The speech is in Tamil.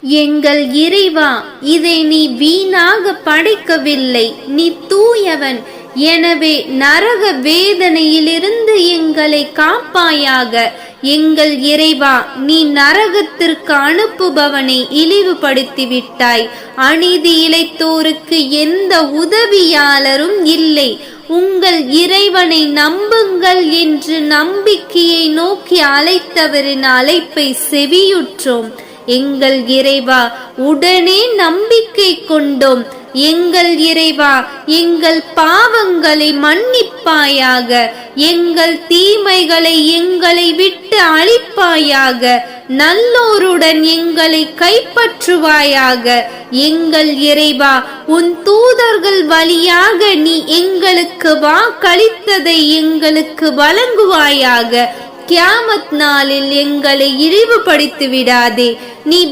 எங்கள் இறைவா, இதை நீ வீணாக படைக்கவில்லை. நீ தூயவன். எனவே நரக வேதனையிலிருந்து எங்களை காப்பாயாக. எங்கள் இறைவா, நீ நரகத்திற்கு அனுப்புபவனை இழிவுபடுத்திவிட்டாய். அநீதி இழைத்தோருக்கு எந்த உதவியாளரும் இல்லை. உங்கள் இறைவனை நம்புங்கள் என்று நம்பிக்கையை நோக்கி அழைத்தவரின் அழைப்பை செவியுற்றோம். எங்கள் இறைவா, உடனே நம்பிக்கை கொண்டோம். எங்கள் இறைவா, எங்கள் பாவங்களை மன்னிப்பாயாக. எங்கள் தீமைகளை எங்களை விட்டு அழிப்பாயாக. நல்லோருடன் எங்களை கைப்பற்றுவாயாக. எங்கள் இறைவா, உன் தூதர்கள் வழியாக நீ எங்களுக்கு வாக்களித்ததை எங்களுக்கு வழங்குவாயாக. கியாமத் நாளில் எங்களை இழிவுபடுத்தி விடாதே. நீ